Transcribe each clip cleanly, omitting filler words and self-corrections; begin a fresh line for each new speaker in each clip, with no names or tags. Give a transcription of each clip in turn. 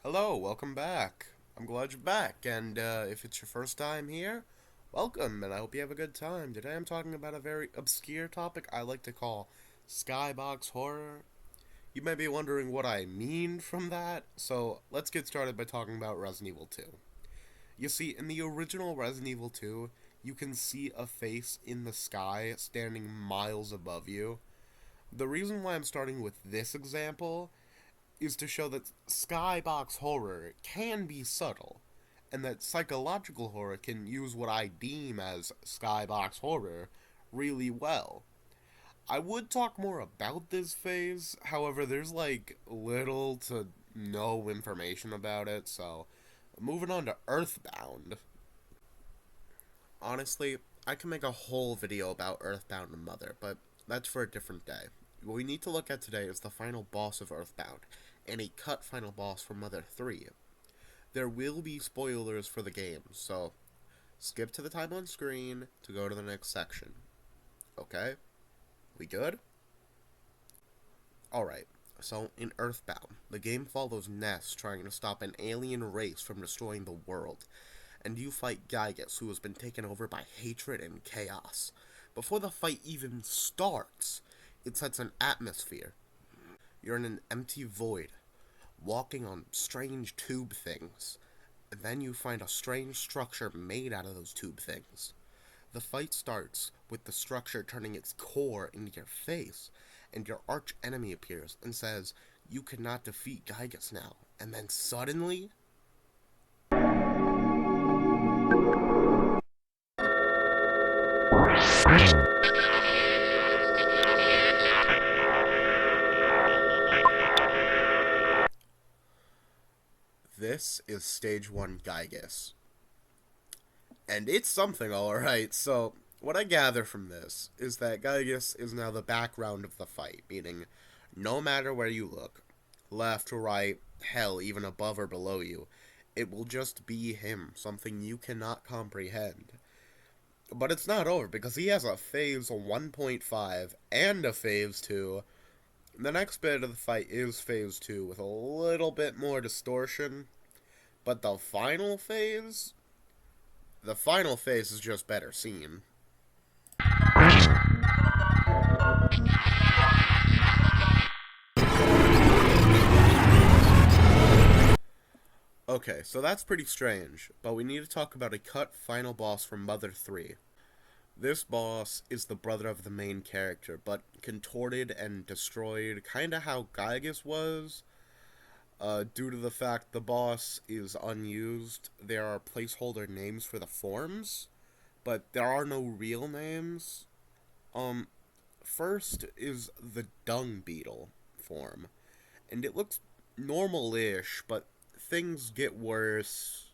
Hello, welcome back. I'm glad you're back, and if it's your first time here, welcome, and I hope you have a good time. Today I'm talking about a very obscure topic I like to call Skybox horror. You may be wondering what I mean from that, so let's get started by talking about Resident Evil 2. You see, in the original Resident Evil 2, you can see a face in the sky standing miles above you. The reason why I'm starting with this example is to show that skybox horror can be subtle, and that psychological horror can use what I deem as skybox horror really well. I would talk more about this phase, however, there's like little to no information about it, so moving on to Earthbound. Honestly, I can make a whole video about Earthbound and Mother, but that's for a different day. What we need to look at today is the final boss of Earthbound, and a cut final boss for Mother 3. There will be spoilers for the game, so skip to the time on screen to go to the next section. Okay? We good? Alright, so in Earthbound, the game follows Ness trying to stop an alien race from destroying the world, and you fight Gygas, who has been taken over by hatred and chaos. Before the fight even starts, it sets an atmosphere. You're in an empty void, walking on strange tube things, and then you find a strange structure made out of those tube things. The fight starts with the structure turning its core into your face, and your arch enemy appears and says, "You cannot defeat Gygas now." And then suddenly, this is Stage 1 Gygas. And it's something, alright. So, what I gather from this is that Gygas is now the background of the fight, meaning no matter where you look, left, right, hell, even above or below you, it will just be him, something you cannot comprehend. But it's not over, because he has a Phase 1.5 and a Phase 2. The next bit of the fight is Phase 2 with a little bit more distortion. But the final phase? The final phase is just better seen. Okay, so that's pretty strange, but we need to talk about a cut final boss from Mother 3. This boss is the brother of the main character, but contorted and destroyed, kinda how Gygas was. Due to the fact the boss is unused, there are placeholder names for the forms, but there are no real names. First is the dung beetle form, and it looks normal-ish, but things get worse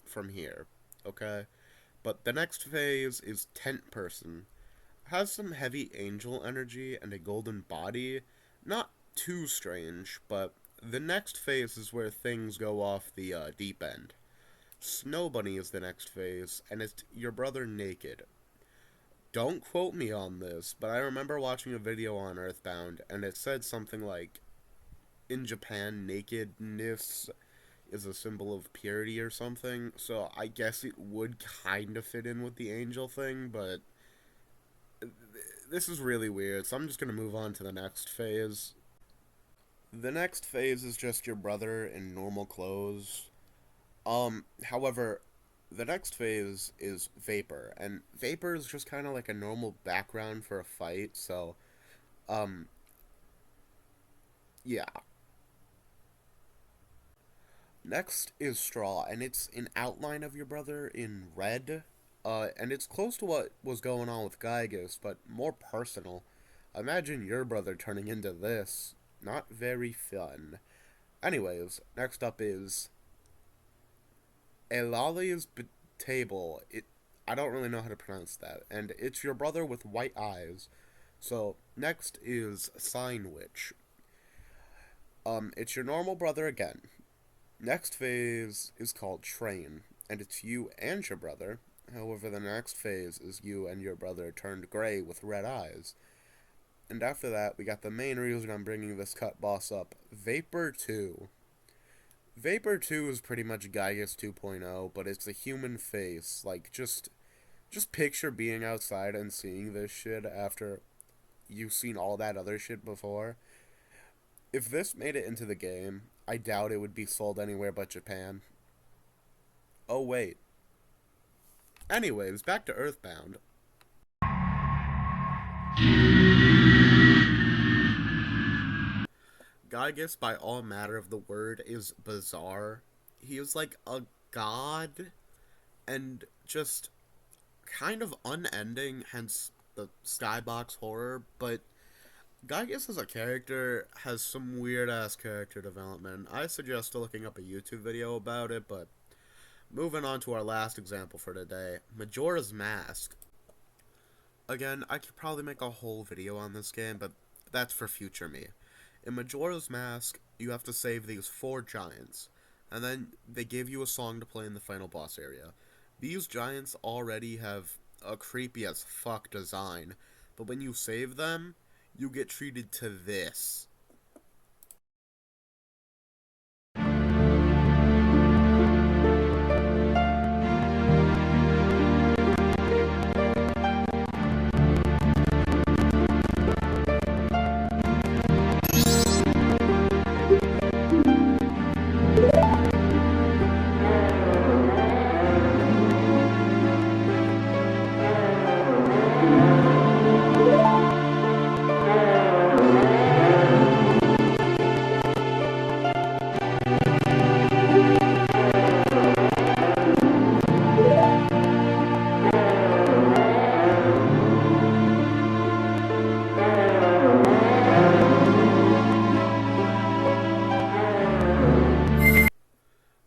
from here, okay? But the next phase is tent person. Has some heavy angel energy and a golden body. Not too strange, but the next phase is where things go off the deep end. Snow Bunny is the next phase, and it's your brother naked. Don't quote me on this, but I remember watching a video on Earthbound, and it said something like, in Japan, nakedness is a symbol of purity or something, so I guess it would kind of fit in with the angel thing, but this is really weird, so I'm just going to move on to the next phase. The next phase is just your brother in normal clothes. However, the next phase is Vapor, and Vapor is just kind of like a normal background for a fight, so, yeah. Next is Straw, and it's an outline of your brother in red, and it's close to what was going on with Gygas, but more personal. Imagine your brother turning into this. Not very fun. Anyways, next up is Eulalia's Table. I don't really know how to pronounce that, and it's your brother with white eyes. So, next is Sign Witch. It's your normal brother again. Next phase is called Train, and it's you and your brother. However, the next phase is you and your brother turned gray with red eyes. And after that, we got the main reason I'm bringing this cut boss up, Vapor 2. Vapor 2 is pretty much Gygas 2.0, but it's a human face. Like, just picture being outside and seeing this shit after you've seen all that other shit before. If this made it into the game, I doubt it would be sold anywhere but Japan. Oh, wait. Anyways, back to Earthbound. Gygas, by all matter of the word, is bizarre. He is like a god and just kind of unending, hence the Skybox horror, but Gygas as a character has some weird ass character development. I suggest looking up a YouTube video about it, but moving on to our last example for today, Majora's Mask. Again, I could probably make a whole video on this game, but that's for future me. In Majora's Mask, you have to save these 4 giants, and then they give you a song to play in the final boss area. These giants already have a creepy as fuck design, but when you save them, you get treated to this.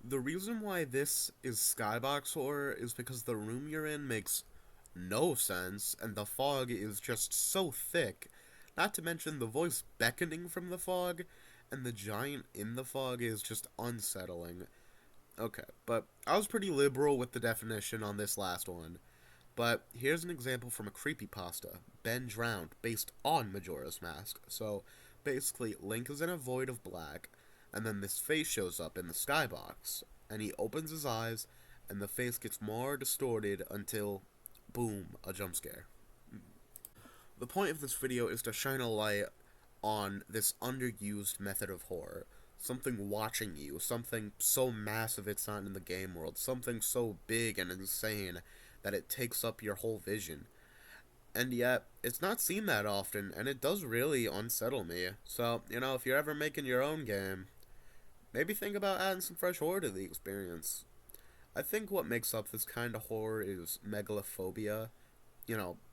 The reason why this is Skybox horror is because the room you're in makes no sense, and the fog is just so thick. Not to mention the voice beckoning from the fog, and the giant in the fog is just unsettling. Okay, but I was pretty liberal with the definition on this last one. But here's an example from a creepypasta, Ben Drowned, based on Majora's Mask. So basically, Link is in a void of black, and then this face shows up in the skybox, and he opens his eyes, and the face gets more distorted until, boom, a jump scare. The point of this video is to shine a light on this underused method of horror. Something watching you, something so massive it's not in the game world, something so big and insane that it takes up your whole vision. And yet, it's not seen that often, and it does really unsettle me. So, if you're ever making your own game, maybe think about adding some fresh horror to the experience. I think what makes up this kind of horror is megalophobia,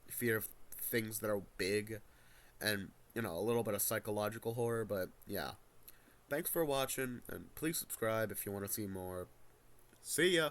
fear of things that are big, and, a little bit of psychological horror, but yeah. Thanks for watching, and please subscribe if you want to see more. See ya!